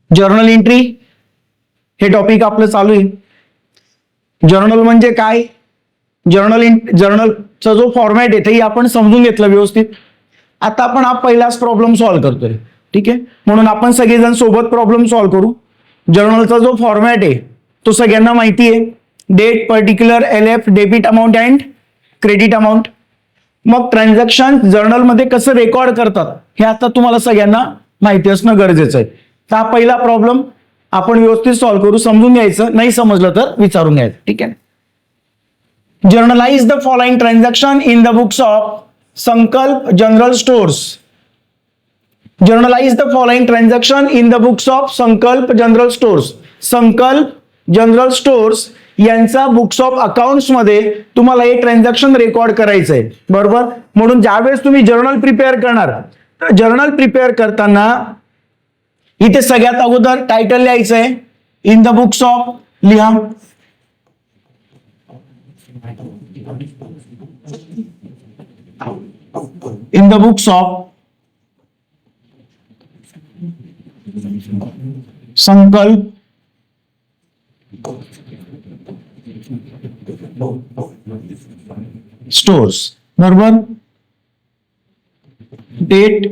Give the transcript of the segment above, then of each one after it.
Journal entry हे topic आपलं चालू आहे। जर्नल म्हणजे काय, जर्नलचा जो फॉर्मॅट आहे तेही आपण समजून घेतलं व्यवस्थित। आता आपण हा पहिलाच प्रॉब्लेम सॉल्व्ह करतोय, ठीक आहे, म्हणून आपण सगळेजण सोबत प्रॉब्लेम सॉल्व्ह करू। जर्नलचा जो फॉर्मॅट आहे तो सगळ्यांना माहिती आहे, date, particular, LF, debit amount and credit amount. मग ट्रान्झॅक्शन जर्नलमध्ये कसं रेकॉर्ड करतात हे आता तुम्हाला सगळ्यांना माहिती असणं गरजेचं आहे। तर हा पहिला प्रॉब्लेम आपण व्यवस्थित सॉल्व्ह करू, समजून घ्यायचं, नाही समजलं तर विचारून घ्यायचं, ठीक आहे। Journalize the following transaction in the books of Sankalp general stores. Journalize the following transaction in the books of Sankalp general stores. Sankalp general stores यांचा बुक्स ऑफ अकाउंट्स मध्ये तुम्हाला हे ट्रान्झॅक्शन रेकॉर्ड करायचं आहे, बरोबर। म्हणून ज्यावेळेस तुम्ही जर्नल प्रिपेअर करणार, तर जर्नल प्रिपेअर करताना इथे सगळ्यात अगोदर टायटल लिहायचं आहे, इन द बुक्स ऑफ लिहा। इन द बुक्स ऑफ संकल्प स्टोर्स, बरोबर। डेट,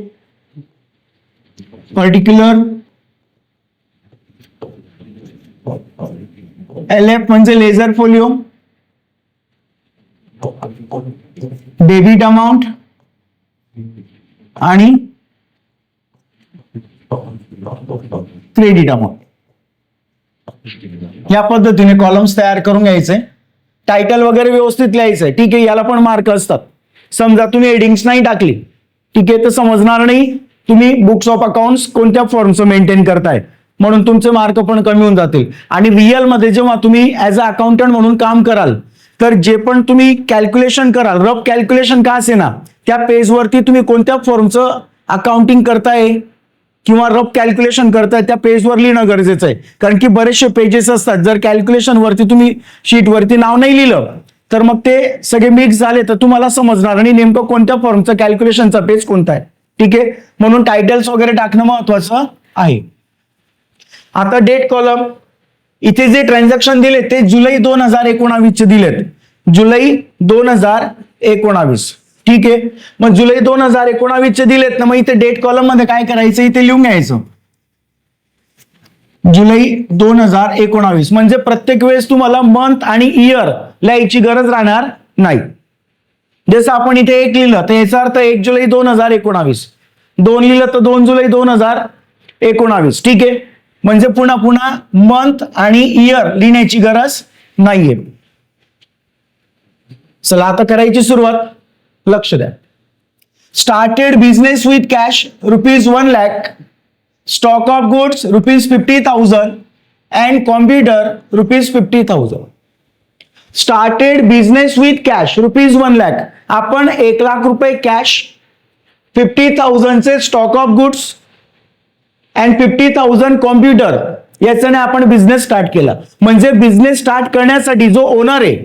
पर्टिक्युलर, LF म्हणजे लेजर फोलिओ, डेबिट अमाऊंट आणि क्रेडिट अमाऊंट। या पद्धतीने कॉलम्स तयार करून घ्यायचे, टायटल वगैरे व्यवस्थित लिहायचंय, ठीक आहे। याला पण मार्क असतात। समजा तुम्ही हेडिंग्स नाही टाकली, ठीक आहे, तर समजणार नाही तुम्ही बुक्स ऑफ अकाउंट्स कोणत्या फॉर्मचं मेंटेन करताय, म्हणून तुमचे मार्क पण कमी होऊन जातील। आणि रिअल मध्ये जेव्हा तुम्ही ऍज अ अकाउंटंट म्हणून काम कराल, तर जे पण तुम्ही कॅल्क्युलेशन कराल, रफ कॅल्क्युलेशन का असे ना, त्या पेजवरती तुम्ही कोणत्या फॉर्मचं अकाउंटिंग करताय किंवा रफ कॅल्क्युलेशन करताय त्या पेजवर लिहिणं गरजेचं आहे, कारण की बरेचसे पेजेस असतात। जर कॅल्क्युलेशन वरती तुम्ही शीट वरती नाव नाही लिहिलं तर मग ते सगळे मिक्स झाले तर तुम्हाला समजणार आणि नेमकं कोणत्या फॉर्मचं कॅल्क्युलेशनचा पेज कोणता आहे, ठीक आहे। म्हणून टायटल्स वगैरे टाकणं महत्वाचं आहे। आता डेट कॉलम, इथे जे ट्रान्झॅक्शन दिले ते जुलै 2019 चे दिलेत, जुलै 2019, ठीक आहे। मग जुलै 2019 चे दिलेत ना, मग इथे डेट कॉलम मध्ये काय करायचं, इथे लिहून घ्यायचं जुलै 2019, म्हणजे प्रत्येक वेळेस तुम्हाला मंथ आणि इयर लिहायची गरज राहणार नाही। जसं आपण इथे 1 लिहिलं तर याचा अर्थ 1 जुलै 2019, 2 लिहिलं तर 2 जुलै 2019, ठीक आहे। म्हणजे पुन्हा पुन्हा मंथ आणि इयर लिहिण्याची गरज नाहीये। चला आता करायची सुरुवात, लक्ष द्या। Started business with cash ₹1 lakh, stock of goods ₹50,000 and computer ₹50,000। Started business with cash ₹1 lakh, आपण 1 लाख रुपये कॅश, 50,000 चे stock of goods and 50,000 computer याच्याने आपण बिझनेस स्टार्ट केला। म्हणजे बिझनेस स्टार्ट करण्यासाठी जो ओनर आहे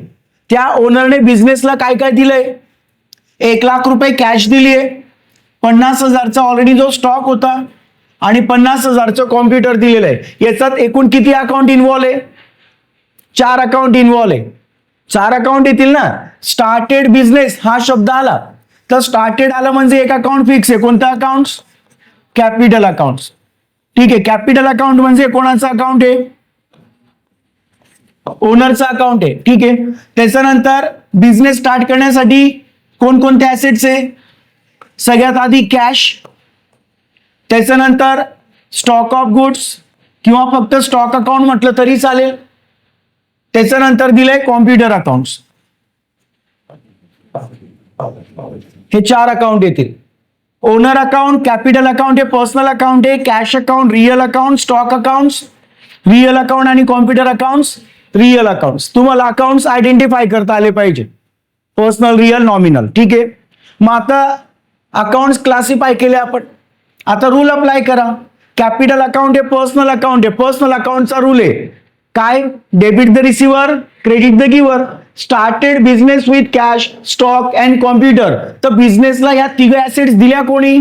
त्या ओनरने बिझनेसला काय काय दिलंय, 1 लाख रुपये कॅश दिलीये, 50,000चा ऑलरेडी जो स्टॉक होता आणि 50,000चं कॉम्प्युटर दिलेलं आहे। याच्यात एकूण किती अकाउंट इन्व्हॉल्व आहे, 4 अकाउंट इन्व्हॉल्व आहे। 4 अकाउंट येतील ना। स्टार्टेड बिझनेस हा शब्द आला तर स्टार्टेड आला म्हणजे एक अकाउंट फिक्स आहे, कोणतं अकाउंट, कॅपिटल अकाउंट, ठीक आहे। कॅपिटल अकाउंट म्हणजे कोणाचं अकाउंट आहे, ओनरचा अकाउंट आहे, ठीक आहे। त्याच्यानंतर बिझनेस स्टार्ट करण्यासाठी कोणकोणते ऍसेट्स आहे, सगळ्यात आधी कॅश, त्याच्यानंतर स्टॉक ऑफ गुड्स किंवा फक्त स्टॉक अकाउंट म्हटलं तरी चालेल, त्याच्यानंतर दिलंय कॉम्प्युटर अकाउंट्स। हे 4 अकाउंट येतील। ओनर अकाउंट, कॅपिटल अकाउंट हे पर्सनल अकाउंट आहे, cash account real account, stock accounts real account आणि कॉम्प्युटर अकाउंट्स रिअल अकाउंट्स। तुम्हाला अकाउंट्स आयडेंटिफाय करता आले पाहिजे, पर्सनल, रिअल, नॉमिनल, ठीक आहे। मग आता अकाउंट्स क्लासिफाय केले आपण, आता रूल अप्लाय करा। कॅपिटल अकाउंट हे पर्सनल अकाउंट आहे, पर्सनल अकाउंटचा रूल आहे काय, debit the receiver, credit the giver. Started business with cash, stock and computer, तर बिझनेसला या 3 ऍसेट्स दिल्या कोणी,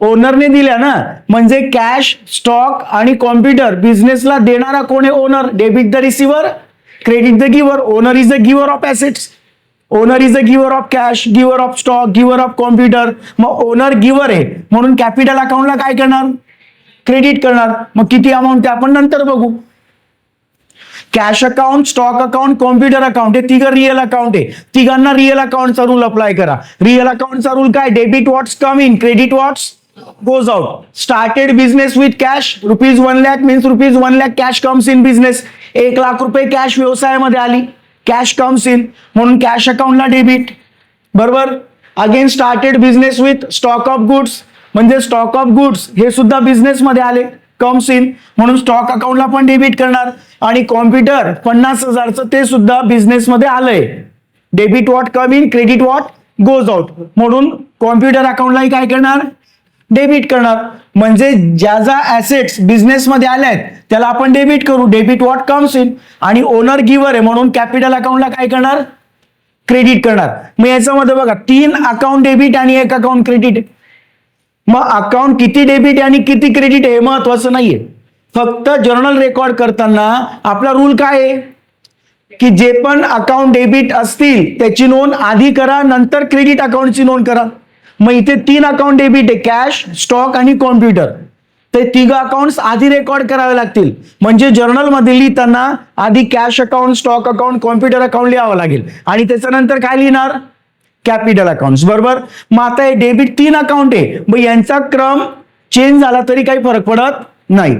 ओनरने दिल्या ना, म्हणजे कॅश, स्टॉक आणि कॉम्प्युटर बिझनेसला देणारा कोण आहे? Owner. Debit the receiver, credit the giver. Owner is the giver of assets. Owner is the giver of cash, giver of stock, giver of computer. मग ओनर गिव्हर आहे म्हणून कॅपिटल अकाउंटला काय करणार? क्रेडिट करणार. मग किती अमाऊंट ते आपण नंतर बघू. Cash account, stock account, computer account हे तिघं रिअल अकाउंट आहे. तिघांना रिअल अकाउंटचा रूल अप्लाय करा. रिअल अकाउंटचा रूल काय? Debit what's come in, credit what's goes out. Started business with cash, rupees 1 lakh means rupees 1 lakh cash comes in business. 1 lakh रुपये cash व्यवसायामध्ये आली, कॅश कम्स इन म्हणून कॅश अकाउंटला debit. बरोबर. Again started business with stock of goods म्हणजे stock of goods हे सुद्धा business मध्ये आले, कम्स इन म्हणून स्टॉक अकाउंटला पण डेबिट करणार. आणि कॉम्प्युटर 50,000चं ते सुद्धा बिझनेस मध्ये आलंय. Debit what come in, credit what goes out म्हणून कॉम्प्युटर अकाउंटलाही काय करणार? डेबिट करणार. म्हणजे ज्या ज्या ऍसेट्स बिझनेस मध्ये आल्या आहेत त्याला आपण डेबिट करू. Debit what comes in. आणि ओनर गिव्हर आहे म्हणून कॅपिटल अकाउंटला काय करणार? क्रेडिट करणार. मग याच्यामध्ये बघा 3 अकाउंट डेबिट आणि 1 अकाउंट क्रेडिट आहे. मग अकाउंट किती डेबिट आहे आणि किती क्रेडिट आहे हे महत्वाचं नाहीये. फक्त जर्नल रेकॉर्ड करताना आपला रूल काय आहे की जे पण अकाउंट डेबिट असतील त्याची नोंद आधी करा, नंतर क्रेडिट अकाउंटची नोंद करा. मग इथे 3 अकाउंट डेबिट आहे, कॅश, स्टॉक आणि कॉम्प्युटर. ते तिघ अकाउंट्स आधी रेकॉर्ड करावे लागतील. म्हणजे जर्नल मध्ये लिहिताना आधी cash account, stock account, computer account लिहावं लागेल आणि त्याच्यानंतर काय लिहिणार? Capital account. बरोबर. मग आता हे डेबिट 3 अकाउंट आहे, मग यांचा क्रम चेंज झाला तरी काही फरक पडत नाही.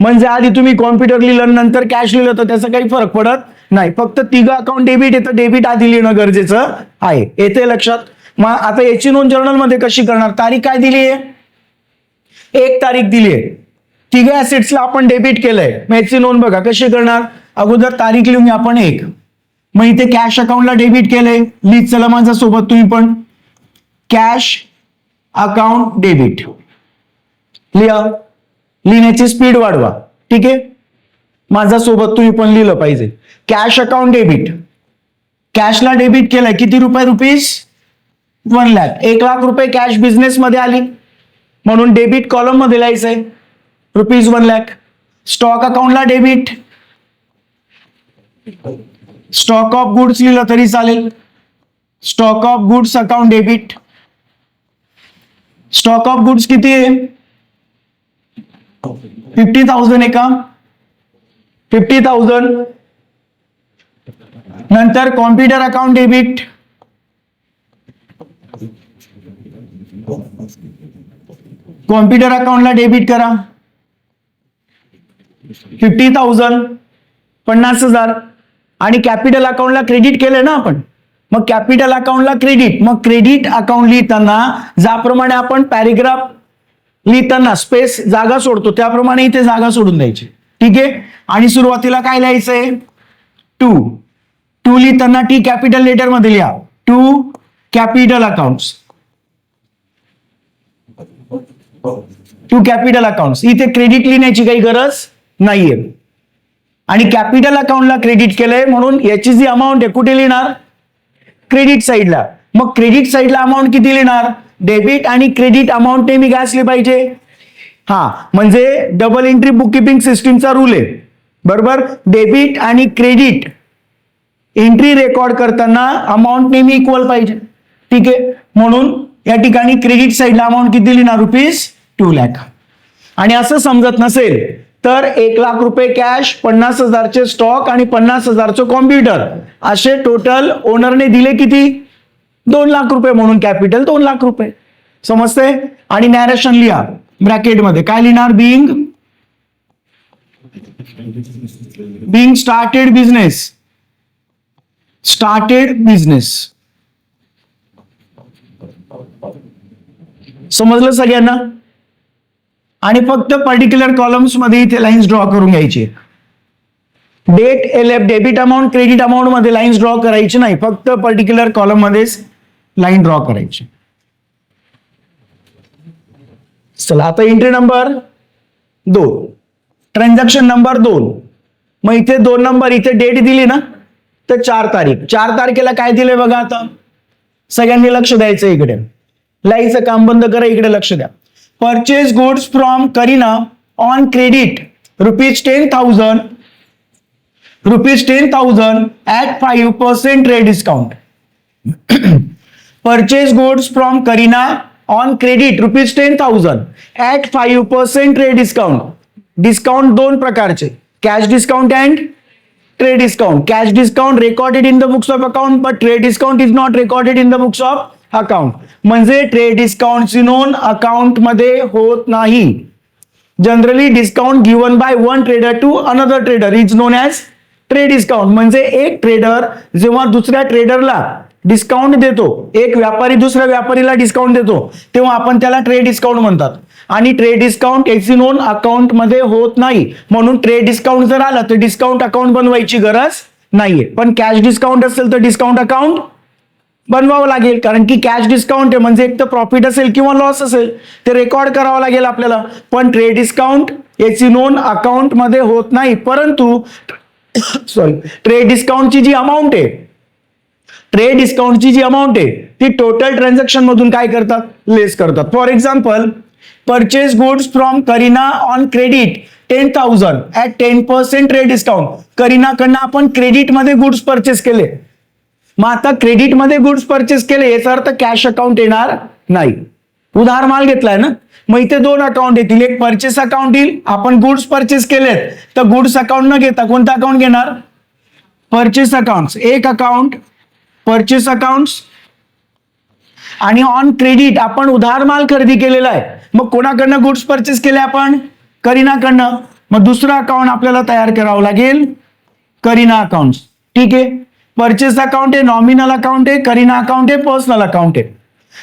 म्हणजे आधी तुम्ही कॉम्प्युटर लिहिलं नंतर कॅश लिहिलं तर त्याचा काही फरक पडत नाही. फक्त तिघ अकाउंट डेबिट आहे तर डेबिट आधी लिहिणं गरजेचं आहे. येते लक्षात? मग आता याची नोंद जर्नल मध्ये कशी करणार? तारीख काय दिली आहे? 1 तारीख दिली आहे. तिघे ऍसेट्सला आपण डेबिट केलंय. मग याची नोंद बघा कशी करणार? अगोदर तारीख लिहून आपण 1. मग इथे कॅश अकाउंटला डेबिट केलंय. लिहित चला माझ्या सोबत तुम्ही पण. कॅश अकाउंट डेबिट लिहा. लिहिण्याची स्पीड वाढवा. ठीक आहे. माझ्या सोबत तुम्ही पण लिहिलं पाहिजे. Cash account debit. कॅशला डेबिट केलंय किती रुपये? रुपीज 1 लाख. 1 लाख रुपये कॅश बिझनेस मध्ये आली म्हणून डेबिट कॉलम मध्ये लिहायचंय रुपीज 1 लाख. स्टॉक अकाउंटला डेबिट. स्टॉक ऑफ गुड्स लिहिलं तरी चालेल. Stock of goods account debit. Stock of goods किती आहे? 50,000 आहे का? 50,000. नंतर कॉम्प्युटर अकाउंट डेबिट. कॉम्प्युटर अकाउंटला डेबिट करा 50,000, 50,000. आणि कॅपिटल अकाउंटला क्रेडिट केलंय ना आपण. मग कॅपिटल अकाउंटला क्रेडिट. मग क्रेडिट अकाउंट लिहिताना ज्याप्रमाणे आपण पॅरेग्राफ लिहिताना स्पेस जागा सोडतो त्याप्रमाणे इथे जागा सोडून द्यायची. ठीक आहे. आणि सुरुवातीला काय लिहायचंय? 2 लिहिताना टी कॅपिटल लेटर मध्ये लिहा. 2 कॅपिटल अकाउंट्स. 2 capital accounts. इथे क्रेडिट लिहिण्याची काही गरज नाहीये. आणि कॅपिटल अकाउंटला क्रेडिट केलंय म्हणून याची जी अमाऊंट आहे कुठे लिहिणार? क्रेडिट साईडला. मग क्रेडिट साईडला अमाऊंट किती लिहिणार? डेबिट आणि क्रेडिट अमाऊंट नेहमी काय असली पाहिजे? म्हणजे डबल एंट्री बुक किपिंग सिस्टीमचा रूल आहे. बरोबर. डेबिट आणि क्रेडिट एंट्री रेकॉर्ड करताना अमाऊंट नेहमी इक्वल पाहिजे. ठीक आहे. म्हणून या ठिकाणी क्रेडिट साईडला अमाऊंट किती लिहिणार? रुपीज 2 लाख. आणि असं समजत नसेल तर 1 लाख रुपये कॅश, 50,000चे स्टॉक आणि 50,000चं कॉम्प्युटर असे टोटल ओनरने दिले किती? 2 लाख रुपये म्हणून कॅपिटल 2 लाख रुपये. समजते? आणि नॅरेशन लिहा ब्रॅकेटमध्ये. काय लिहिणार? Being started business. Started business. समजलं सगळ्यांना? आणि फक्त पर्टिक्युलर कॉलम्स मध्ये इथे लाईन्स ड्रॉ करून घ्यायची. Date, LF, debit amount, credit amount मध्ये लाईन्स ड्रॉ करायची नाही. फक्त पर्टिक्युलर कॉलम मध्येच लाईन ड्रॉ करायची. चला आता एंट्री नंबर 2, ट्रान्झॅक्शन नंबर 2. मग इथे 2 नंबर, इथे डेट दिली ना तर 4 तारीख. 4 तारखेला काय दिले बघा. आता सगळ्यांनी लक्ष द्यायचं. इकडे लाईचं काम बंद करा, इकडे लक्ष द्या. Purchase goods from Kareena on credit ₹10,000 at 5% trade discount. Purchase goods from Karina on credit ₹10,000 at 5% trade discount. Discount दोन प्रकारचे, cash discount and trade discount. Cash discount recorded in the books of account, but trade discount is not recorded in the books of account. म्हणजे trade discount ची नोंद account मध्ये होत नाही. Generally discount given by one trader to another trader is known as trade discount. म्हणजे एक trader जेव्हा दुसऱ्या ट्रेडरला डिस्काउंट देतो, एक व्यापारी दुसऱ्या व्यापारीला डिस्काउंट देतो, तेव्हा आपण त्याला ट्रेड डिस्काउंट म्हणतात. आणि ट्रेड डिस्काउंट याची नोंद अकाउंट मध्ये होत नाही, म्हणून ट्रेड डिस्काउंट जर आला तर डिस्काउंट अकाउंट बनवायची गरज नाहीये. पण कॅश डिस्काउंट असेल तर डिस्काउंट अकाउंट बनवावं लागेल, कारण की कॅश डिस्काउंट आहे म्हणजे एक तर प्रॉफिट असेल किंवा लॉस असेल ते रेकॉर्ड करावं लागेल आपल्याला. पण ट्रेड डिस्काउंट याची नोंद अकाउंट मध्ये होत नाही. परंतु ट्रेड डिस्काउंटची जी अमाऊंट आहे, ट्रेड डिस्काउंटची जी अमाऊंट आहे ती टोटल ट्रान्झॅक्शन मधून काय करतात, लेस करतात. For example, purchase goods from Kareena on credit 10,000 at 10% trade discount. करीनाकडनं आपण क्रेडिट मध्ये गुड्स परचेस केले. मग आता क्रेडिट मध्ये गुड्स परचेस केले याचा अर्थ कॅश अकाउंट येणार नाही. उधार माल घेतलाय ना, मग इथे दोन अकाउंट येतील. एक परचेस अकाउंट येईल, आपण गुड्स परचेस केलेत तर गुड्स अकाउंट न घेता कोणतं अकाउंट घेणार, परचेस अकाउंट. एक अकाउंट परचेस अकाउंट. आणि ऑन क्रेडिट आपण उधार माल खरेदी केलेला आहे, मग कोणाकडनं गुड्स परचेस केले आपण, करीनाकडनं. मग दुसरं अकाउंट आपल्याला तयार करावं लागेल, करीना अकाउंट. ठीक आहे, परचेस अकाउंट आहे, नॉमिनल अकाउंट आहे, करीना अकाउंट आहे, पर्सनल अकाउंट आहे.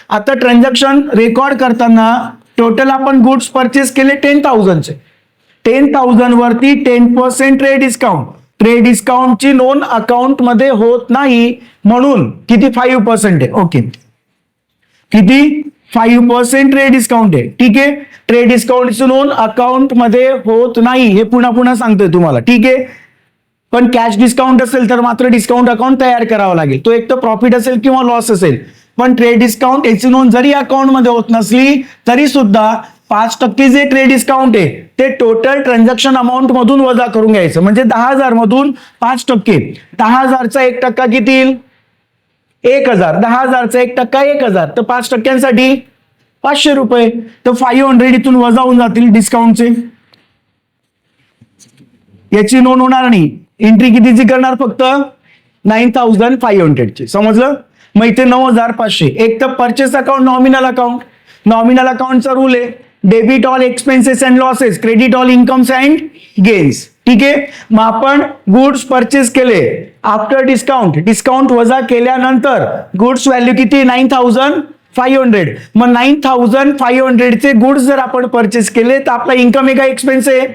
आता ट्रान्झॅक्शन रेकॉर्ड करताना टोटल आपण गुड्स परचेस केले 10,000 चे. 10,000 वरती 10% ट्रेड डिस्काउंट. ट्रेड डिस्काउंटची नोंद अकाउंट मध्ये होत नाही, म्हणून किती 5% आहे. ओके, किती 5% ट्रेड डिस्काउंट आहे. ठीक आहे, ट्रेड डिस्काउंटची नोंद अकाउंट मध्ये होत नाही हे पुन्हा पुन्हा सांगतोय तुम्हाला. ठीक आहे, पण कॅश डिस्काउंट असेल तर मात्र डिस्काउंट अकाउंट तयार करावा लागेल. तो एक तर प्रॉफिट असेल किंवा लॉस असेल. पण ट्रेड डिस्काउंट याची नोंद जरी अकाउंट मध्ये होत नसली तरी सुद्धा 5% जे ट्रेड डिस्काउंट आहे ते टोटल ट्रान्झॅक्शन अमाऊंट मधून वजा करून घ्यायचं. म्हणजे 10,000 मधून 5%. 10,000चा 1% किती येईल, 1,000. 10,000चा 1% 1,000. तर 5%साठी ₹500. तर 500 इथून वजा होऊन जातील डिस्काउंटचे. याची नोंद होणार नाही. एंट्री कितीची करणार, फक्त 9,500 ची. समजलं. मग इथे 9,500. एक तर purchase account, nominal account. Nominal अकाउंटचा रूल आहे debit all expenses and losses, credit all incomes and gains. ठीक आहे, मग आपण गुड्स परचेस केले आफ्टर डिस्काउंट, डिस्काउंट वजा केल्यानंतर गुड्स व्हॅल्यू किती 9,500. मग 9,500 चे गुड्स जर आपण परचेस केले तर आपला इन्कम आहे का एक्सपेन्स आहे.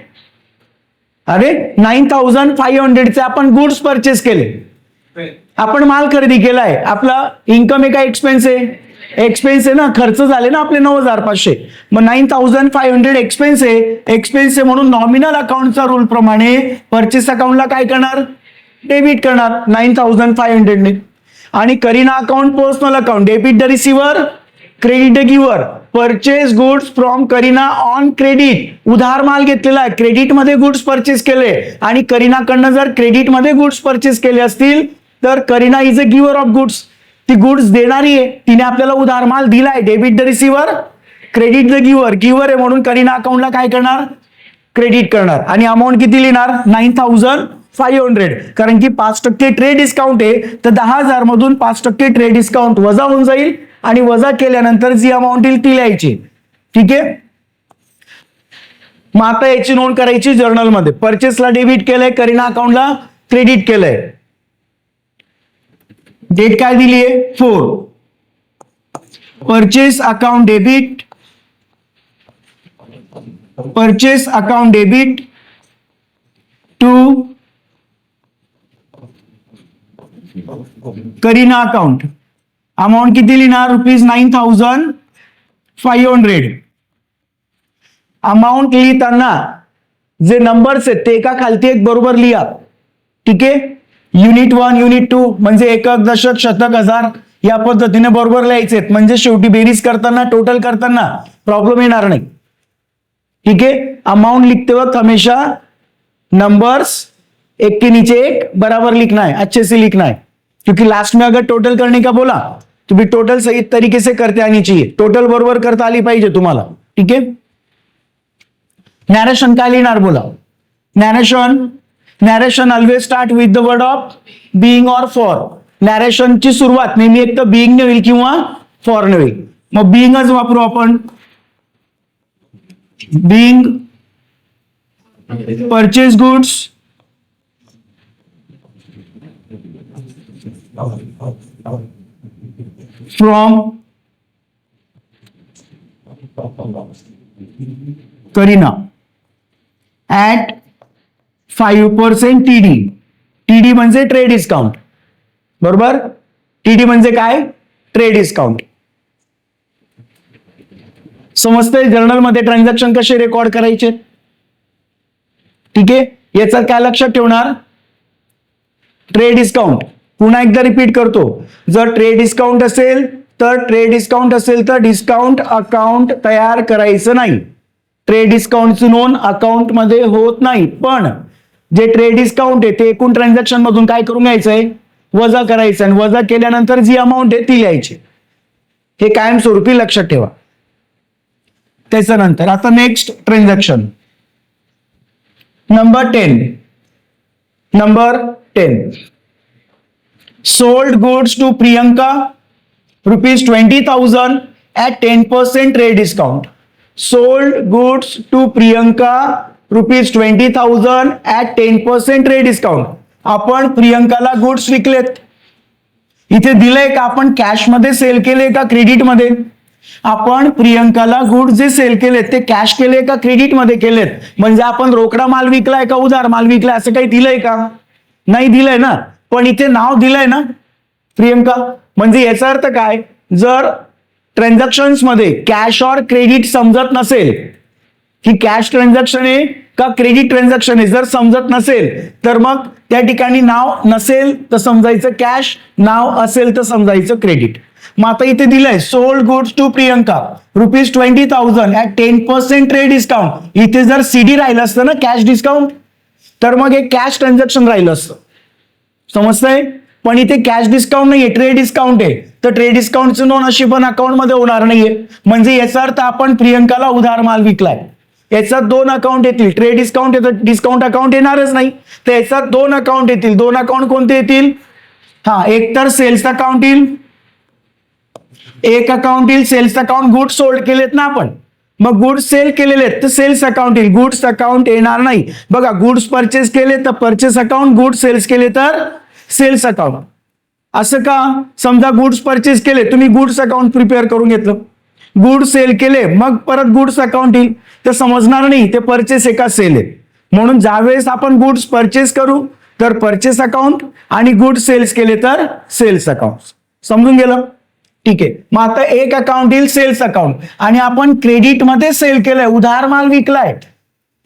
अरे 9,500 चे आपण गुड्स परचेस केले, आपण माल खरेदी केलाय, आपला इन्कम आहे का एक्सपेन्स आहे, एक्सपेन्स आहे ना, खर्च झाले ना आपले 9,500. मग 9,500 एक्सपेन्स आहे, एक्सपेन्स आहे म्हणून नॉमिनल अकाउंटचा रूल प्रमाणे परचेस अकाउंटला काय करणार, डेबिट करणार 9,500 ने. आणि Kareena account personal account, debit the receiver, credit the giver. Purchase goods from Kareena on credit, उधार माल घेतलेला आहे, क्रेडिट मध्ये गुड्स परचेस केले आणि करीनाकडनं जर क्रेडिट मध्ये गुड्स परचेस केले असतील तर Kareena is a giver of goods. ती गुड्स देणारी आहे, तिने आपल्याला उधार माल दिलाय. Debit the receiver, credit the giver. Giver आहे म्हणून करीना अकाउंटला काय करणार, क्रेडिट करणार. आणि अमाऊंट किती लिहिणार 9,500. कारण की 5% ट्रेड डिस्काउंट आहे तर 10,000 मधून 5% ट्रेड डिस्काउंट वजा होऊन जाईल आणि वजा केल्यानंतर जी अमाऊंट येईल ती लिहायची. ठीक आहे, मग आता याची नोंद करायची जर्नल मध्ये. परचेसला डेबिट केलंय, करीना अकाउंटला क्रेडिट केलंय. डेट काय दिली आहे 4. Purchase account debit, purchase account debit to Kareena account. Amount किती लिहिणार ₹9,500. अमाऊंट लिहिताना जे नंबर्स आहेत ते एका खालती एक बरोबर लिहा. ठीक आहे, युनिट 1, युनिट 2 म्हणजे एकक, दशक, शतक, हजार या पद्धतीने बरोबर लिहायचे, म्हणजे शेवटी बेरीज करताना टोटल करताना प्रॉब्लेम येणार नहीं। ठीक है, अमाउंट लिखते वक्त हमेशा नंबर्स एक के नीचे एक बराबर लिखना है, अच्छे से लिखना है, क्योंकि लास्ट में अगर टोटल करने का बोला तो भी टोटल सही तरीके से करते आनी चाहिए, टोटल बरोबर करता आली पाहिजे तुम्हाला। ठीक है, नॅरेशन काय लिहिणार बोला। Narration always start with the word of being और फॉर। नॅरेशनची सुरुवात नेहमी एक तर बीइंग ने होईल किंवा फॉर ने होईल, मग बीइंगच वापरू आपण। Being purchase goods from Kareena at 5% TD। TD म्हणजे ट्रेड डिस्काउंट, बरोबर। TD म्हणजे काय, ट्रेड डिस्काउंट। समजतंय जर्नल मध्ये ट्रान्झॅक्शन कसे रेकॉर्ड करायचे। ठीक आहे, याचा काय लक्षात ठेवणार, ट्रेड डिस्काउंट। पुन्हा एकदा रिपीट करतो, जर ट्रेड डिस्काउंट असेल तर डिस्काउंट अकाउंट तयार करायचं नाही। ट्रेड डिस्काउंटची नोंद अकाउंट मध्ये होत नाही, पण जे ट्रेड डिस्काउंट आहे ते एकूण ट्रान्झॅक्शन मधून काय करून घ्यायचंय, वजा करायचं, आणि वजा केल्यानंतर जी अमाऊंट आहे ती लिहायची। हे कायमस्वरूपी लक्षात ठेवा। त्याच्यानंतर आता next transaction number 10 sold goods to Priyanka ₹20,000 at 10% trade discount। sold goods to Priyanka ₹20,000 at 10% trade discount। आपण प्रियंकाला गुड्स विकलेत, इथे दिलंय का आपण कॅश मध्ये सेल केले का क्रेडिट मध्ये। आपण प्रियंकाला गुड्स जे सेल केलेत ते कॅश केले का क्रेडिट मध्ये केलेत, म्हणजे आपण रोकडा माल विकलाय का उधार माल विकलाय असं काही दिलंय का, नाही दिलंय ना, पण इथे नाव दिलंय ना प्रियंका। म्हणजे याचा अर्थ काय, जर ट्रान्झॅक्शन्स मध्ये कॅश और क्रेडिट समजत नसेल की कॅश ट्रान्झॅक्शन आहे का क्रेडिट ट्रान्झॅक्शन आहे, जर समजत नसेल तर मग त्या ठिकाणी नाव नसेल तर समजायचं कॅश, नाव असेल तर समजायचं क्रेडिट। मग आता इथे दिलंय sold goods to Priyanka ₹20,000 at 10% trade discount. इथे जर सीडी राहिलं असतं ना कॅश डिस्काउंट, तर मग एक कॅश ट्रान्झॅक्शन राहिलं असतं, समजतंय। पण इथे कॅश डिस्काउंट नाहीये, ट्रेड डिस्काउंट आहे, तर ट्रेड डिस्काउंटची नोंद अशी पण अकाउंट मध्ये होणार नाहीये। म्हणजे याचा अर्थ आपण प्रियंकाला उधार माल विकलाय, याच्यात दोन अकाउंट येतील, ट्रेड डिस्काउंट येतं, डिस्काउंट अकाउंट येणारच नाही, तर याच्यात दोन अकाउंट येतील। दोन अकाउंट कोणते येतील, हा, एक तर सेल्स अकाउंट येईल, एक अकाउंट येईल सेल्स अकाउंट, गुड्स सोल्ड केलेत ना आपण, मग गुड्स सेल केलेले आहेत तर सेल्स अकाउंट येईल, गुड्स अकाउंट येणार नाही। बघा, गुड्स परचेस केले तर परचेस अकाउंट, गुड्स सेल्स केले तर सेल्स अकाउंट। असं का, समजा गुड्स परचेस केले, तुम्ही गुड्स अकाउंट प्रिपेअर करून घेतलं, गुड्स सेल केले, मग परत गुड्स अकाउंट येईल, तर समजणार नाही ते परचेस आहे का सेल आहे। म्हणून ज्यावेळेस आपण गुड्स परचेस करू तर परचेस अकाउंट आणि गुड्स सेल्स केले तर सेल्स अकाउंट। समजून गेलं, ठीक आहे। मग आता एक अकाउंट येईल सेल्स अकाउंट, आणि आपण क्रेडिट मध्ये सेल केलंय, उधार माल विकलाय,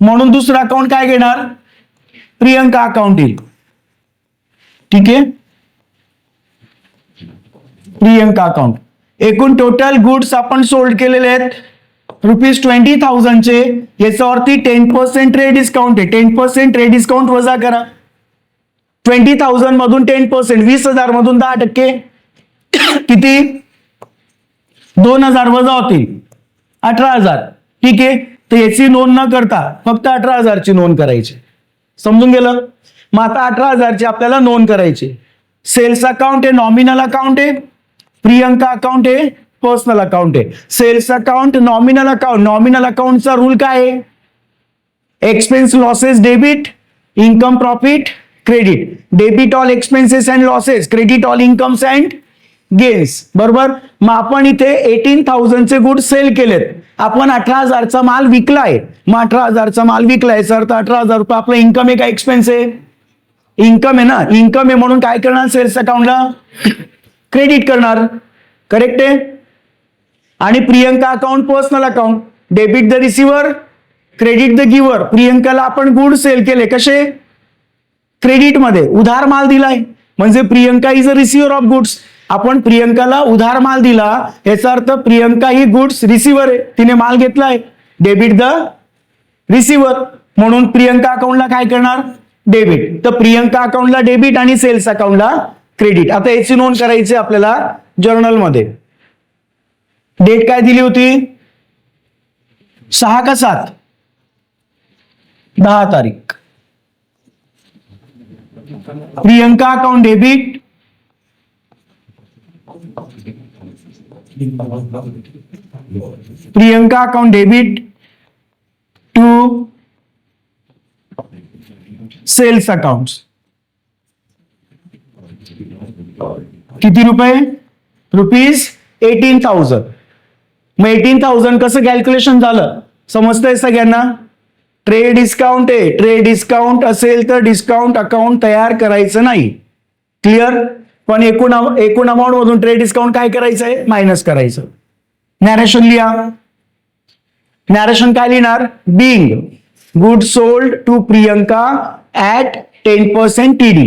म्हणून दुसरं अकाउंट काय घेणार, प्रियंका अकाउंट येईल। ठीक आहे, प्रियंका अकाउंट। एकूण टोटल गुड्स आपण सोल्ड केलेले आहेत ₹20,000 चे, याच्यावरती 10% ट्रेड डिस्काउंट आहे, 10% ट्रेड डिस्काउंट वजा करा। 20,000 मधून 10%, 20,000 मधून 10%, किती, 2,000 वजा होतील 18,000। ठीक आहे, तर याची नोंद न करता फक्त 18,000 ची नोंद करायची। समजून गेलं, मग आता 18,000 ची आपल्याला नोंद करायची। सेल्स अकाउंट आहे, नॉमिनल अकाउंट आहे, प्रियंका अकाउंट आहे, पर्सनल अकाउंट आहे। Sales account, nominal account, nominal अकाउंटचा रूल काय आहे, expense losses debit, income profit credit, debit all expenses and losses, credit all incomes and gains, बरोबर। मग आपण इथे 18,000 चे गुड्स सेल केलेत, आपण 18,000 चा माल विकलाय, मग 18,000 चा माल विकलाय सर, तर 18,000 रुपये आपला इन्कम आहे का एक्सपेन्स आहे, इन्कम आहे ना, इन्कम आहे, म्हणून काय करणार, सेल्स अकाउंटला क्रेडिट करणार, करेक्ट आहे। आणि Priyanka account personal account, debit the receiver, credit the giver. प्रियंकाला आपण गुड सेल केले, कसे, क्रेडिट मध्ये, उधार माल दिलाय, म्हणजे Priyanka is a receiver of goods, आपण प्रियंकाला उधार माल दिला, याचा अर्थ प्रियंका ही गुड्स रिसिव्हर आहे, तिने माल घेतलाय, डेबिट द रिसिव्हर, म्हणून प्रियंका अकाउंटला काय करणार, डेबिट. तर प्रियंका अकाउंटला डेबिट आणि सेल्स अकाउंटला क्रेडिट. आता याची नोंद करायची आपल्याला जर्नल मध्ये. डेट काय दिली होती, 6 का 7, 10 तारीख. Priyanka account debit, Priyanka account debit to sales account. किती रुपये, ₹18,000. मग 18,000 कसं कॅल्क्युलेशन झालं समजतंय सगळ्यांना. ट्रेड डिस्काउंट आहे, ट्रेड डिस्काउंट असेल तर डिस्काउंट अकाउंट तयार करायचं नाही, क्लिअर. पण एकूण अमाऊंट मधून ट्रेड डिस्काउंट काय करायचं आहे, मायनस करायचं. नॅरेशन लिहा. नॅरेशन काय लिहिणार, being good sold to Priyanka at 10% TD.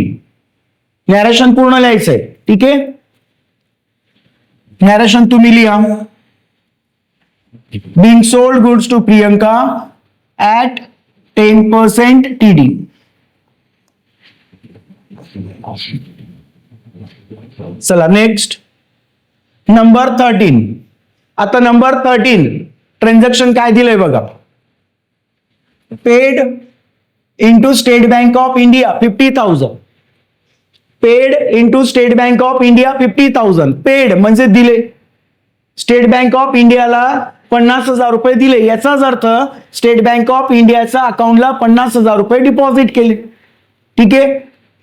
Narration पूर्ण लिहायचंय, ठीक आहे. नॅरेशन तुम्ही लिहा. Being sold goods to Priyanka at 10% TD. चला नेक्स्ट नंबर 13. आता नंबर 13 ट्रान्झॅक्शन काय दिलंय बघा. Paid into State bank of India 50,000. Paid into State bank of India 50,000. Paid म्हणजे दिले, स्टेट बँक ऑफ इंडियाला 50,000 रुपये दिले, याचाच अर्थ स्टेट बँक ऑफ इंडियाच्या अकाउंटला 50,000 रुपये डिपॉझिट केले, ठीक आहे.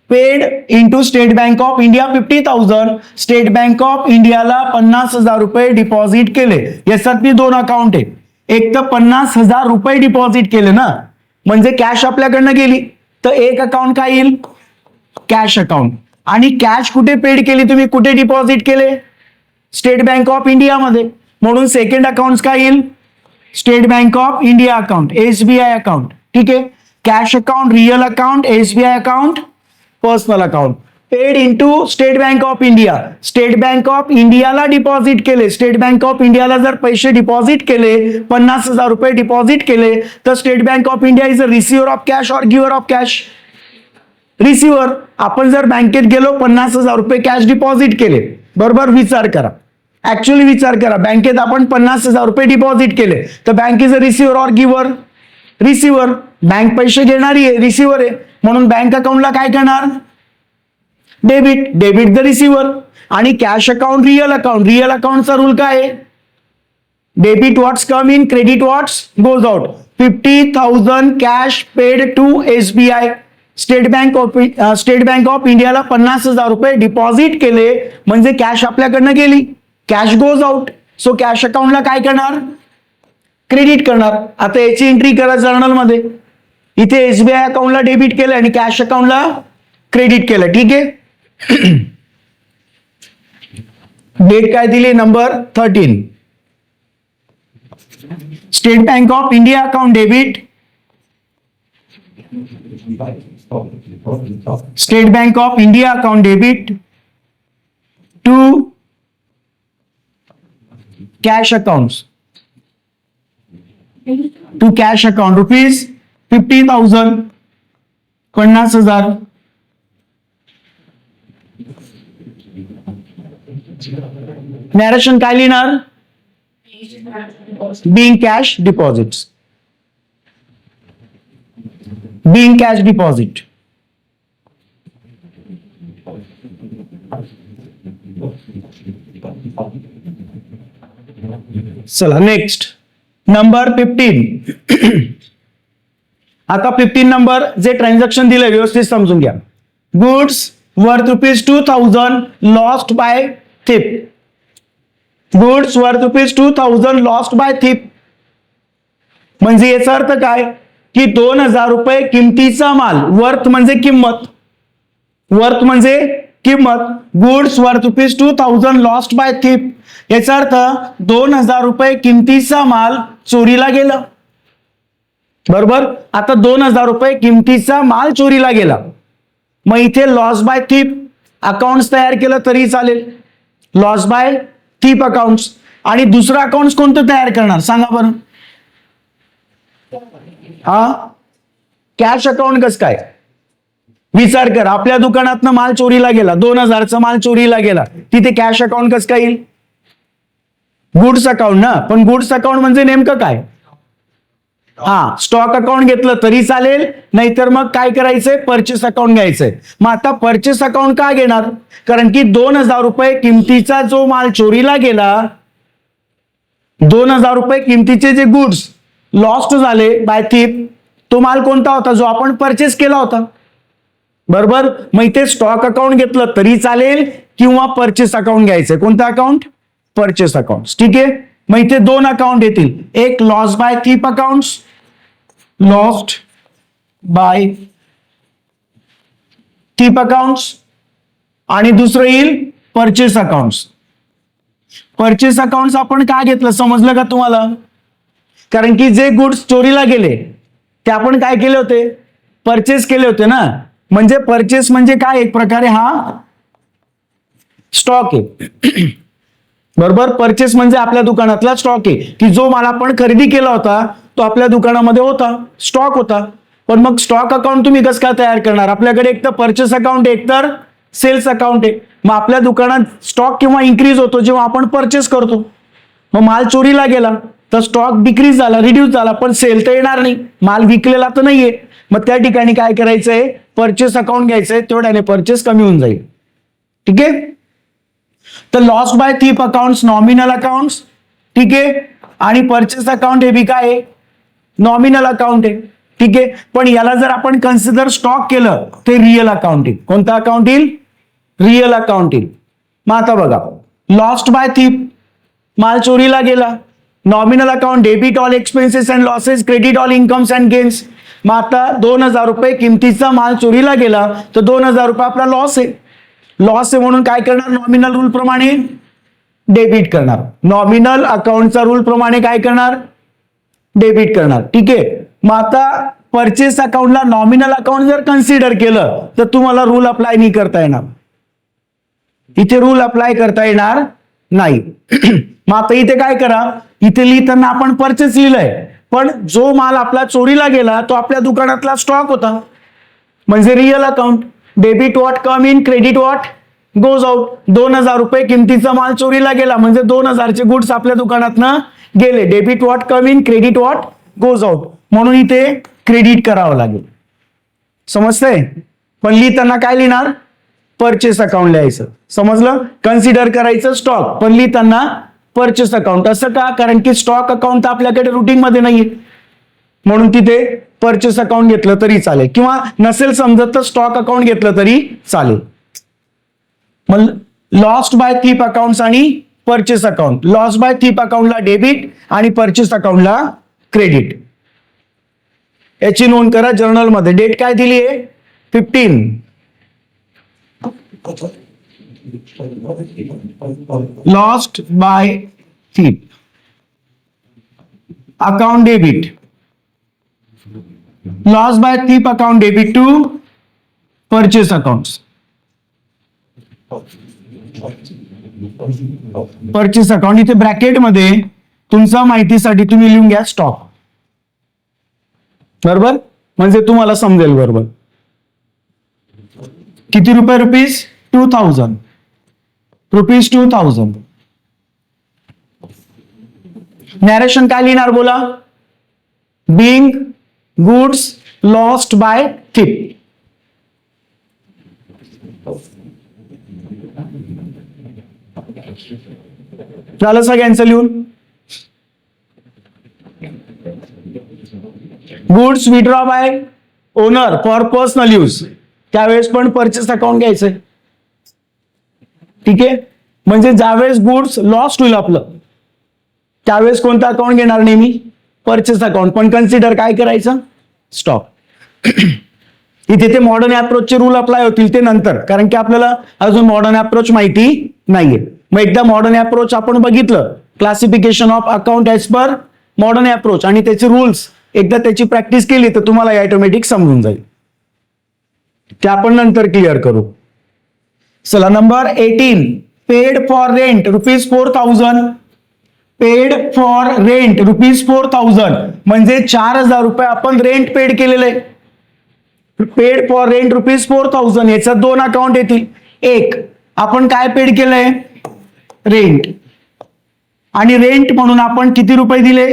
Paid into State bank of India 50,000. State bank of इंडियाला 50,000 रुपये डिपॉझिट केले. याच्यात मी दोन अकाउंट आहे, एक तर 50,000 रुपये डिपॉझिट केले ना, म्हणजे कॅश आपल्याकडनं गेली, तर एक अकाउंट काय येईल, कॅश अकाउंट. आणि कॅश कुठे पेड केली तुम्ही, कुठे डिपॉझिट केले, स्टेट बँक ऑफ इंडिया मध्ये, म्हणून सेकंड अकाउंट काय येईल, state bank of India account, SBI account, ठीक आहे. Cash account, real account, SBI account, personal account. Paid into State bank of India, state bank of इंडियाला deposit केले. State bank of इंडियाला जर पैसे डिपॉझिट केले, 50,000 रुपये डिपॉझिट केले, तर state bank of India is a receiver of cash और गिव्हर ऑफ कॅश. रिसिव्हर. आपण जर बँकेत गेलो 50,000 रुपये कॅश डिपॉझिट केले, बरोबर, विचार करा, ऍक्च्युअली विचार करा, बँकेत आपण 50,000 रुपये डिपॉझिट केले, तर बँक इज अ रिसिव्हर और गिव्हर, रिसिव्हर. बँक पैसे घेणारी आहे, रिसिव्हर आहे, म्हणून बँक अकाउंटला काय करणार, डेबिट, डेबिट द रिसिव्हर. आणि cash account, real account, real अकाउंटचा रूल काय आहे, debit what's come in, credit what's goes out. 50,000 cash paid to SBI. State bank of इंडियाला 50,000 रुपये डिपॉझिट केले, म्हणजे कॅश आपल्याकडनं गेली, cash goes out. So cash अकाउंटला काय करणार, क्रेडिट करणार. आता याची एंट्री करा जर्नल मध्ये. इथे SBI अकाउंटला डेबिट केलं आणि कॅश अकाउंटला क्रेडिट केलं, ठीक आहे. डेट काय दिली, number 13. State bank of India account debit, State bank of India account debit to cash accounts, to cash account ₹50,000, 50,000. Narration काय लिहिणार, being cash deposits, being cash deposit. चला नेक्स्ट नंबर 15. आता 15 नंबर जे ट्रान्झॅक्शन दिलंय व्यवस्थित समजून घ्या. Goods worth ₹2,000 lost by theft. Goods worth ₹2,000 lost by theft म्हणजे याचा अर्थ काय की 2,000 रुपये किमतीचा माल, वर्थ म्हणजे किंमत, वर्थ म्हणजे किंमत. गुड्स वर्थ ₹2,000 लॉस्ट बाय थिप याचा अर्थ 2,000 रुपये किमतीचा माल चोरीला गेला, बरोबर. आता 2,000 रुपये किमतीचा माल चोरीला गेला, मग इथे लॉस बाय थिप अकाउंट तयार केलं तरी चालेल. Loss by thief accounts. आणि दुसरं अकाउंट कोणतं तयार करणार सांगा बरं. हा, कॅश अकाउंट कसं काय. विचार कर, आपल्या दुकानातनं माल चोरीला गेला, 2000चा माल चोरीला गेला, तिथे कॅश अकाउंट कसं काय येईल. गुड्स अकाउंट ना. पण गुड्स अकाउंट म्हणजे नेमकं काय. हा, स्टॉक अकाउंट घेतलं तरी चालेल, नाहीतर मग काय करायचंय, परचेस अकाउंट घ्यायचंय. मग आता परचेस अकाउंट का घेणार, कारण की 2000 रुपये किमतीचा जो माल चोरीला गेला, 2000 रुपये किमतीचे जे गुड्स लॉस्ट झाले बाय थीप, तो माल कोणता होता, जो आपण परचेस केला होता. बरोबर. मग इथे स्टॉक अकाउंट घेतलं तरी चालेल किंवा परचेस अकाउंट घ्यायचंय. कोणतं अकाउंट, परचेस अकाउंट. ठीक आहे. मग इथे दोन अकाउंट येतील, एक loss by theft account, lost by thief accounts, आणि दुसरं येईल परचेस अकाउंट्स. परचेस अकाउंट्स आपण का घेतलं समजलं का तुम्हाला. कारण की जे गुड्स चोरीला गेले ते आपण काय केले होते, परचेस केले होते ना. म्हणजे परचेस म्हणजे काय, एक प्रकारे हा स्टॉक आहे. बरोबर. परचेस म्हणजे आपल्या दुकानातला स्टॉक आहे, की जो माल आपण खरेदी केला होता तो आपल्या दुकानामध्ये होता, स्टॉक होता. पण मग स्टॉक अकाउंट तुम्ही कसं काय तयार करणार. आपल्याकडे एक तर परचेस अकाउंट आहे, एक तर सेल्स अकाउंट आहे. मग आपल्या दुकानात स्टॉक केव्हा इन्क्रीज होतो, जेव्हा आपण परचेस करतो. मग माल चोरीला गेला तर स्टॉक डिक्रीज झाला, रिड्यूस झाला, पण सेल तर येणार नाही, माल विकलेला तर नाहीये. मग त्या ठिकाणी काय करायचंय, परचेस अकाउंट घ्यायचंय, तेवढ्याने परचेस कमी होऊन जाईल. ठीक आहे. तर loss by thief accounts nominal accounts. ठीक आहे. आणि परचेस अकाउंट हे बी काय आहे, नॉमिनल अकाउंट आहे. ठीक आहे. पण याला जर आपण कन्सिडर स्टॉक केलं ते रिअल अकाउंट येईल. कोणतं अकाउंट येईल, रिअल अकाउंट येईल. मग आता बघा, लॉस्ट बाय थीप, माल चोरीला गेला. Nominal account, debit all expenses and losses, credit all incomes and gains. मग आता 2000 रुपये किमतीचा माल चोरीला गेला तर 2000 रुपये आपला लॉस आहे. लॉस आहे म्हणून काय करणार, नॉमिनल रूल प्रमाणे डेबिट करणार. नॉमिनल अकाउंटचा रूल प्रमाणे काय करणार, डेबिट करणार. ठीक आहे. मग आता परचेस अकाउंटला नॉमिनल अकाउंट जर कन्सिडर केलं तर तुम्हाला रूल अप्लाय नाही करता येणार. इथे रूल अप्लाय करता येणार नाही. मग आता इथे काय करा, इथे लिहिताना आपण परचेस लिहिलंय, पण जो माल आपला चोरीला गेला तो आपल्या दुकानातला स्टॉक होता, म्हणजे real account. Debit what come in, credit what goes out. 2000 रुपये किमतीचा माल चोरीला गेला म्हणजे 2000चे गुड्स आपल्या दुकानातनं गेले. Debit what come in, credit what goes out. म्हणून इथे क्रेडिट करावं लागेल. समजतंय. पण लिहिताना काय लिहिणार, परचेस अकाउंट लिहायचं. समजलं. कन्सिडर करायचं स्टॉक, पण लिहिताना परचेस अकाउंट. असं का, कारण की स्टॉक अकाउंट आपल्याकडे रुटीन मध्ये नाहीये, म्हणून तिथे परचेस अकाउंट घेतलं तरी चालेल, किंवा नसेल समजत तर स्टॉक अकाउंट घेतलं तरी चालेल. मग लॉस्ट बाय थीप अकाउंट्स आणि purchase account. Loss by thief अकाउंटला डेबिट आणि परचेस अकाउंटला क्रेडिट. याची नोंद करा जर्नल मध्ये. डेट काय दिली आहे, 15. Lost by theft account debit. Loss by theft account debit to purchase accounts. Purchase account इथे ब्रॅकेट मध्ये तुमच्या माहितीसाठी तुम्ही लिहून घ्या स्टॉक. बरोबर, म्हणजे तुम्हाला समजेल. बरोबर. किती रुपये, रुपीज 2000. रुपीज 2000. नॅरेशन काय लिहिणार बोला, Bing goods lost by thief. झालं सगळ्यांचं लिहून. Goods withdraw bye owner for personal use, त्यावेळेस पण परचेस अकाउंट घ्यायचंय. ठीक आहे. म्हणजे ज्यावेळेस गुड्स लॉस्ट होईल आपलं त्यावेळेस कोणतं अकाउंट घेणार, नेहमी परचेस अकाउंट. पण कन्सिडर काय करायचं, स्टॉक. इथे ते मॉडर्न अप्रोचचे रूल अप्लाय होतील ते नंतर, कारण की आपल्याला अजून मॉडर्न अप्रोच माहिती नाहीये. मग एकदा मॉडर्न अप्रोच आपण बघितलं, classification of account as per modern approach, आणि त्याचे रूल्स एकदा त्याची प्रॅक्टिस केली तर तुम्हाला ऑटोमॅटिक समजून जाईल. ते आपण नंतर क्लिअर करू. चला number 18, paid for rent ₹4,000, paid for rent ₹4,000 म्हणजे 4,000 रुपये आपण रेंट पेड केलेलं आहे. पेड फॉर रेंट ₹4,000 याच्यात दोन अकाउंट येतील. एक आपण काय पेड केलंय, रेंट, आणि रेंट म्हणून आपण किती रुपये दिले,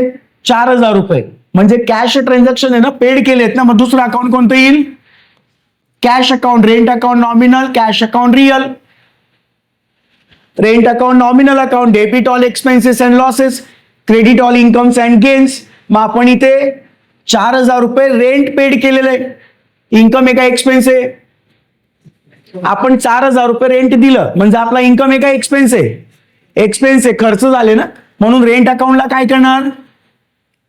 4,000 रुपये. म्हणजे कॅश ट्रान्झॅक्शन आहे ना, पेड केलेत ना. मग दुसरं अकाउंट कोणतं येईल, cash account. Rent account nominal, cash account real. Rent account nominal account, debit all expenses and losses, credit all incomes and gains. मग आपण इथे 4,000 रुपये रेंट पेड केलेलं आहे. इन्कम आहे का एक्सपेन्स आहे, आपण 4,000 रुपये रेंट दिलं म्हणजे आपला इन्कम आहे का एक्सपेन्स आहे, एक्सपेन्स आहे, खर्च झाले ना. म्हणून रेंट अकाउंटला काय करणार,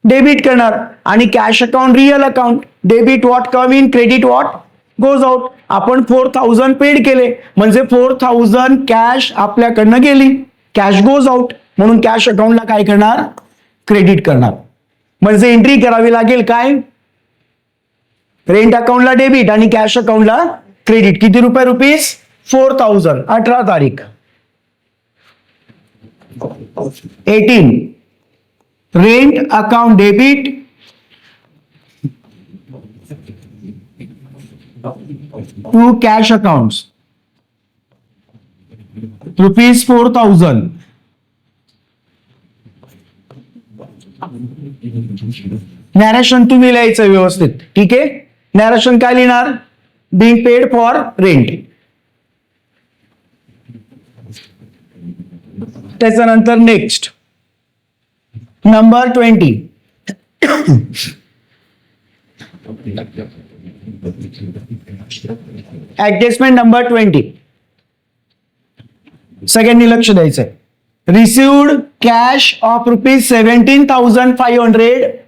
डेबिट करणार. आणि cash account real account, debit what come in, credit what goes out. आपण 4,000 पेड केले म्हणजे 4,000 कॅश आपल्याकडनं गेली, कॅश गोज आउट. म्हणून कॅश अकाउंटला काय करणार, क्रेडिट करणार. म्हणजे एंट्री करावी लागेल काय, रेंट अकाउंटला डेबिट आणि कॅश अकाउंटला क्रेडिट. किती रुपये, ₹4,000. 18 तारीख. 18 rent account debit to cash accounts ₹4,000. Narration तुम्ही लिहायचं व्यवस्थित, ठीक आहे. नॅरेशन काय लिहिणार, बिंग पेड फॉर रेंट. त्याच्यानंतर नेक्स्ट नंबर 20. Adjustment number 20. सगळ्यांनी लक्ष द्यायचंय. Received cash of ₹17,500,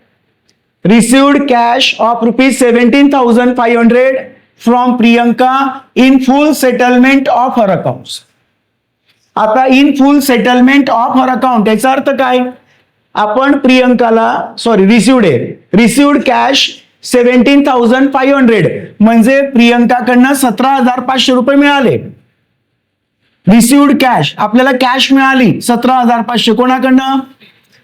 received cash of ₹17,500 from Priyanka in full settlement of her accounts. आता in full settlement of her account याचा अर्थ काय, आपण प्रियंकाला रिसिव्ड आहे, रिसिव्ड कॅश 17,500 म्हणजे प्रियंकाकडनं 17,500 रुपये मिळाले. रिसिव्ड कॅश आपल्याला कॅश मिळाली 17,500 कोणाकडनं,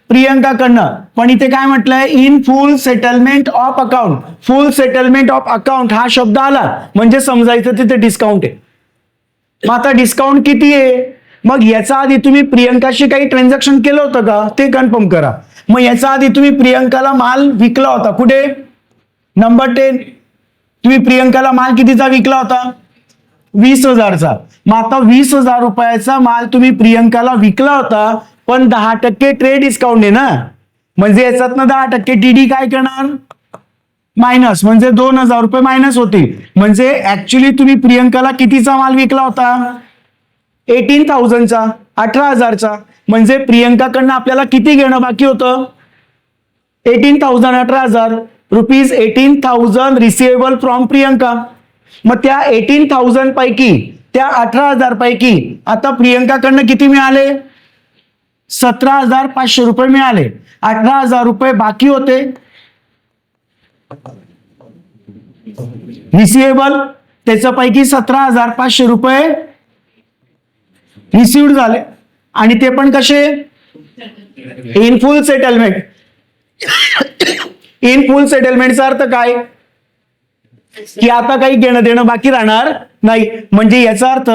प्रियंकाकडनं. पण इथे काय म्हटलंय, in full settlement of account. Full settlement of account हा शब्द आला म्हणजे समजायचं तिथे डिस्काउंट आहे. मग आता डिस्काउंट किती आहे, मग याचा आधी तुम्ही प्रियंकाशी काही ट्रान्झॅक्शन केलं होतं का ते कन्फर्म करा. मग याचा आधी तुम्ही प्रियंकाला माल विकला होता कुठे, नंबर 10. तुम्ही प्रियंकाला माल कितीचा विकला होता, 20,000चा. मग आता 20,000 रुपयाचा माल तुम्ही प्रियंकाला विकला होता, पण 10% ट्रेड डिस्काउंट आहे ना. म्हणजे याच्यातनं 10% टीडी काय करणार, मायनस, म्हणजे 2,000 रुपये मायनस होतील. म्हणजे ऍक्च्युली तुम्ही प्रियंकाला कितीचा माल विकला होता, 18,000चा, 18,000चा. म्हणजे प्रियंकाकडनं आपल्याला किती घेणं बाकी होतं, 18,000, 18,000 रुपीज, 18,000 रिसिवेबल फ्रॉम प्रियंका. मग त्या 18,000 पैकी, त्या 18,000 पैकी आता प्रियंकाकडनं किती मिळाले, 17,500 रुपये मिळाले. 18,000 रुपये बाकी होते रिसिवेबल, त्याच्यापैकी 17,500 रुपये रिसिव्ड झाले. आणि ते पण कसे, in full settlement. In full सेटलमेंटचा अर्थ काय, की आता काही घेणं देणं बाकी राहणार नाही. म्हणजे याचा अर्थ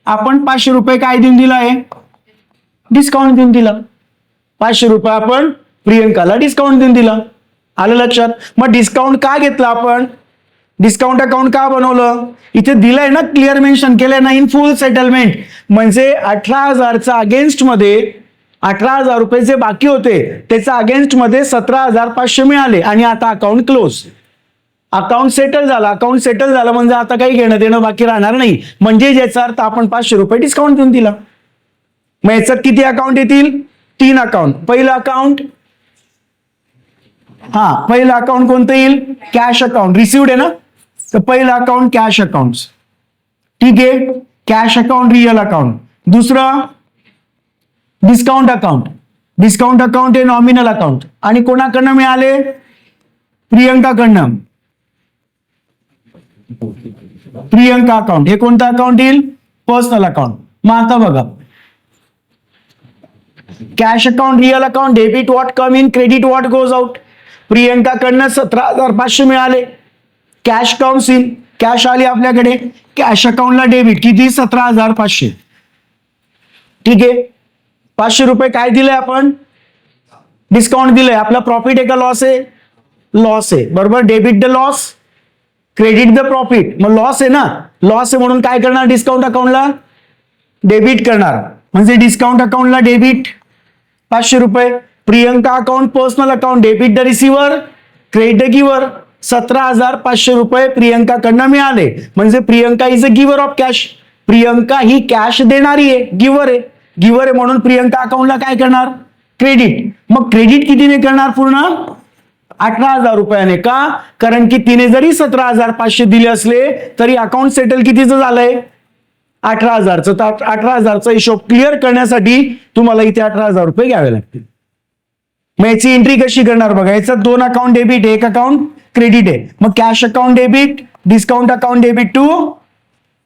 आपण 500 रुपये काय देऊन दिला आहे, डिस्काउंट देऊन दिला. 500 रुपये आपण प्रियंकाला डिस्काउंट देऊन दिला. आलं लक्षात. मग डिस्काउंट का घेतला आपण, डिस्काउंट अकाउंट का बनवलं, इथे दिलंय ना, क्लिअर मेन्शन केलंय ना, इन फुल सेटलमेंट. म्हणजे 18,000चा अगेन्स्ट मध्ये 18,000 रुपये जे बाकी होते त्याचा अगेन्स्ट मध्ये 17,500 मिळाले आणि आता अकाउंट क्लोज, अकाउंट सेटल झाला. अकाउंट सेटल झालं म्हणजे आता काही घेणं देणं बाकी राहणार नाही. म्हणजे ज्याचा अर्थ आपण 500 रुपये डिस्काउंट देऊन दिला. मग याच्यात किती अकाउंट येतील, 3 अकाउंट. पहिलं अकाउंट, पहिलं अकाउंट कोणतं येईल, कॅश अकाउंट. रिसिव्ड आहे ना, तर पहिलं अकाउंट कॅश अकाउंट, ठीक आहे, कॅश अकाउंट रियल अकाउंट. दुसरं डिस्काउंट अकाउंट. डिस्काउंट अकाउंट हे नॉमिनल अकाउंट आणि कोणाकडनं मिळाले, प्रियंकाकडनं. प्रियंका अकाउंट हे कोणतं अकाउंट येईल, पर्सनल अकाउंट. मग आता बघा, cash account, real account, debit what come in, credit what goes out. प्रियंकाकडनं 17,500 मिळाले, कॅश कम्स इन, कॅश आली आपल्याकडे, कॅश अकाउंटला डेबिट किती, 17,500. ठीक आहे, 500 रुपये काय दिलंय आपण, डिस्काउंट दिलंय. आपला प्रॉफिट आहे का लॉस आहे, लॉस आहे, बरोबर. Debit the loss, credit the profit. मग लॉस आहे ना, लॉस आहे म्हणून काय करणार, डिस्काउंट अकाउंटला डेबिट करणार, म्हणजे डिस्काउंट अकाउंटला डेबिट 500 रुपये. Priyanka account, personal account, debit the receiver, credit the giver. 17,500 रुपये प्रियंकाकडनं मिळाले, म्हणजे Priyanka is a giver of cash. Priyanka he cash देणारी आहे, गिव्हर आहे, गिव्हर आहे म्हणून प्रियंका अकाउंटला काय करणार, क्रेडिट. मग क्रेडिट कितीने करणार, पूर्ण 18,000 रुपयाने. का, कारण की तिने जरी 17,500 दिले असले तरी अकाउंट सेटल कितीचं झालंय, 18,000चं. तर 18,000चा हिशोब क्लिअर करण्यासाठी तुम्हाला इथे 18,000 रुपये घ्यावे लागतील. मग याची एंट्री कशी करणार बघा, याच्यात 2 अकाउंट डेबिट, एक अकाउंट क्रेडिट आहे. मग cash account debit, discount account debit to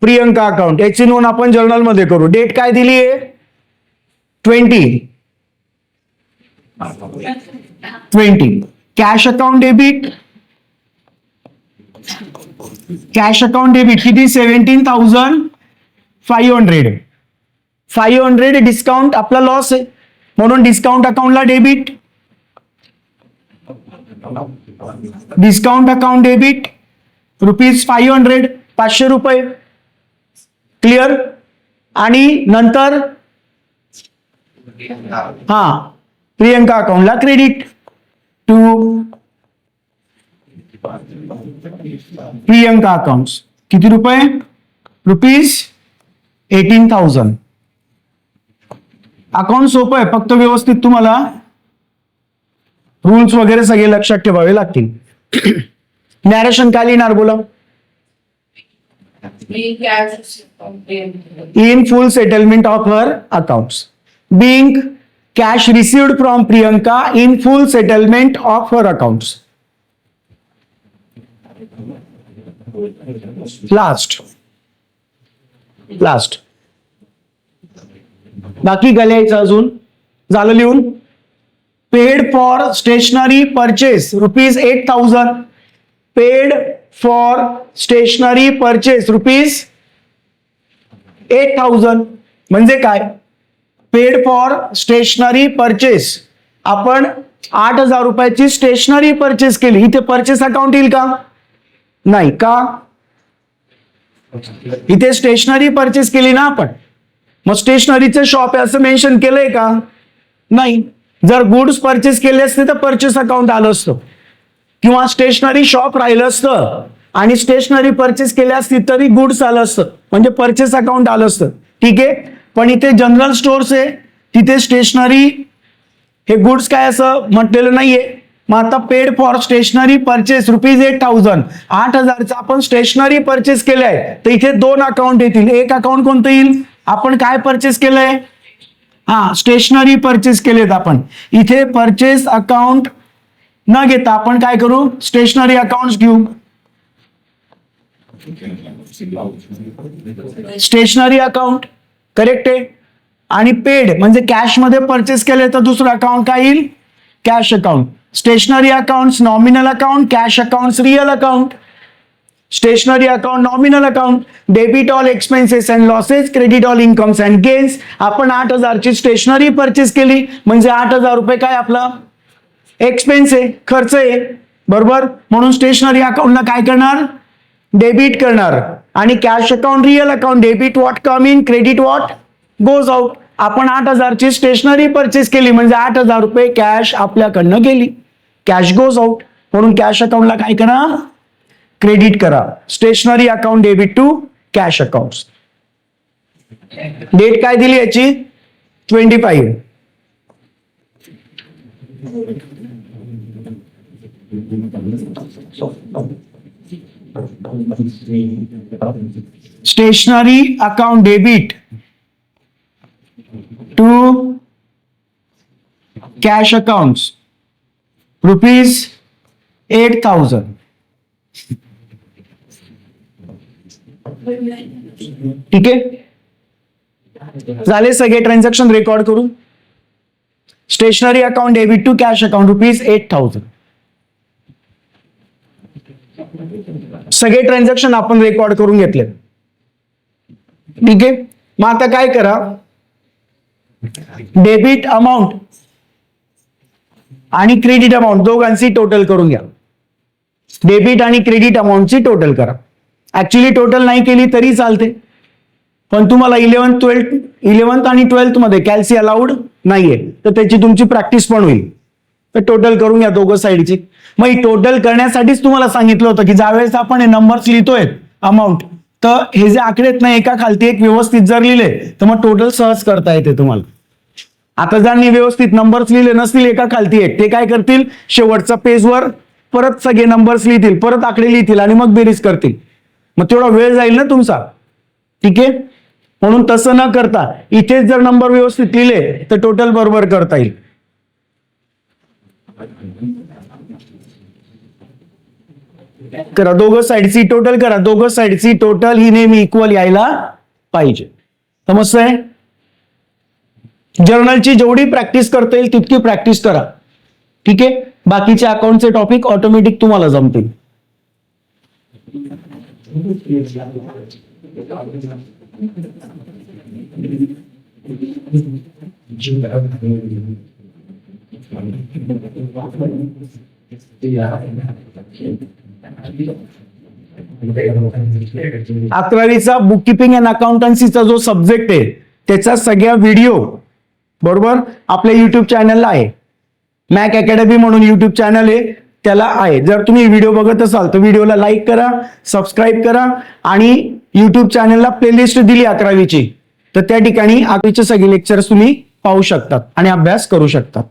Priyanka account. याची नोंद आपण जर्नल मध्ये करू. डेट काय दिली आहे, 20. Cash account debit, cash account debit किती, 17,500. 500 डिस्काउंट आपला लॉस आहे म्हणून डिस्काउंट अकाउंटला डेबिट, डिस्काउंट अकाउंट डेबिट ₹500, 500 रुपये. क्लिअर. आणि नंतर प्रियंका अकाउंटला क्रेडिट टू प्रियंका अकाउंट. किती रुपये, ₹18,000. अकाउंट सोपं आहे, फक्त व्यवस्थित तुम्हाला रूल्स वगैरे सगळे लक्षात ठेवावे लागतील. नॅरेशन काय लिहिणार बोला, in full settlement of her accounts, being cash received from Priyanka in full settlement of her accounts. Last बाकी काय लिहायचं अजून, झालं लिहून. Paid for stationery purchase ₹8,000. Paid for stationery purchase ₹8,000 म्हणजे काय, पेड फॉर स्टेशनरी परचेस. आपण 8,000 रुपयाची स्टेशनरी परचेस केली, इथे परचेस अकाउंट येईल का, नाही. का, इथे स्टेशनरी परचेस केली ना आपण, मग स्टेशनरीचे शॉप आहे असं मेन्शन केलंय का, नाही. जर गुड्स परचेस केले असते तर परचेस अकाउंट आलं असतं, किंवा स्टेशनरी शॉप राहिलं असतं आणि स्टेशनरी परचेस केली असती तरी गुड्स आलं असतं, म्हणजे परचेस अकाउंट आलं असतं. ठीक आहे, पण इथे जनरल स्टोअर्स आहे, तिथे स्टेशनरी हे गुड्स काय असं म्हटलेलं नाहीये. मग आता पेड फॉर स्टेशनरी परचेस ₹8,000, 8,000चं आपण स्टेशनरी परचेस केले आहे, तर इथे 2 अकाउंट येतील. एक अकाउंट कोणतं येईल, आपण काय परचेस केलंय, स्टेशनरी परचेस केलेत आपण. इथे परचेस अकाउंट न घेता आपण काय करू, स्टेशनरी अकाउंट घेऊ. स्टेशनरी अकाउंट करेक्ट आहे. आणि पेड म्हणजे कॅश मध्ये परचेस केले तर दुसरं अकाउंट काय येईल, cash account. Stationery account nominal account, cash account real account. Stationery account nominal account, debit all expenses and losses, credit all incomes and gains. आपण 8,000ची स्टेशनरी परचेस केली म्हणजे 8,000 रुपये काय आपला एक्सपेन्स आहे, खर्च आहे, बरोबर. म्हणून स्टेशनरी अकाउंटला काय करणार, डेबिट करणार. आणि cash account real account, debit what come in, credit what goes out. आपण 8,000ची स्टेशनरी परचेस केली म्हणजे 8,000 रुपये कॅश आपल्याकडनं गेली, कॅश गोज आउट. म्हणून कॅश अकाउंटला काय करा, क्रेडिट करा. Stationery account debit to cash account. Date काय दिली याची, 25. Stationery account debit to cash accounts ₹8,000. ठीक आहे. झाले सगळे ट्रान्झॅक्शन रेकॉर्ड करून. Stationery account debit to cash account ₹8,000. सगळे ट्रान्झॅक्शन आपण रेकॉर्ड करून घेतले. ठीक आहे. मग आता काय करा, डेबिट अमाऊंट आणि क्रेडिट अमाऊंट दोघांची टोटल करून घ्या. डेबिट आणि क्रेडिट अमाऊंटची टोटल करा. ऍक्च्युली टोटल नाही केली तरी चालते, पण तुम्हाला 11th आणि 12th मध्ये कॅल्सी अलाउड नाहीये, तर त्याची तुमची प्रॅक्टिस पण होईल. तर टोटल करून घ्या दोघं साईडची. मग ही टोटल करण्यासाठीच तुम्हाला सांगितलं होतं की ज्यावेळेस आपण हे नंबर्स लिहितोय अमाऊंट, तर हे जे आकडे आहेत ना एका खालती एक व्यवस्थित जर लिहिले तर मग टोटल सहज करता येते तुम्हाला. आता ज्यांनी व्यवस्थित नंबर्स लिहिले नसतील एका खालती एक, ते काय करतील, शेवटच्या पेजवर परत सगळे नंबर्स लिहितील, परत आकडे लिहितील आणि मग बेरीज करतील. मग तेवढा वेळ जाईल ना तुमचा. ठीक आहे. म्हणून तसं न करता इथेच जर नंबर व्यवस्थित लिहिले तर टोटल बरोबर करता येईल. करा दोघं साईडची टोटल करा. दोघं साईडची टोटल ही नेहमी इक्वल यायला पाहिजे. समजतंय? जर्नलची जेवढी प्रॅक्टिस करता येईल तितकी प्रॅक्टिस करा. ठीक आहे. बाकीचे अकाउंटचे टॉपिक ऑटोमॅटिक तुम्हाला जमतील. अकरावीचा बुक किपिंग अँड अकाउंटन्सीचा जो सब्जेक्ट आहे त्याचा सगळ्या व्हिडिओ बरोबर आपल्या युट्यूब चॅनलला आहे. मॅक अकॅडमी म्हणून युट्यूब चॅनल आहे, त्याला आहे. जर तुम्ही व्हिडिओ बघत असाल तर व्हिडिओला लाईक करा, सबस्क्राईब करा आणि युट्यूब चॅनलला प्लेलिस्ट दिली 11वीची, तर त्या ठिकाणी 11वीचे सगळे लेक्चर्स तुम्ही पाहू शकतात आणि अभ्यास करू शकतात.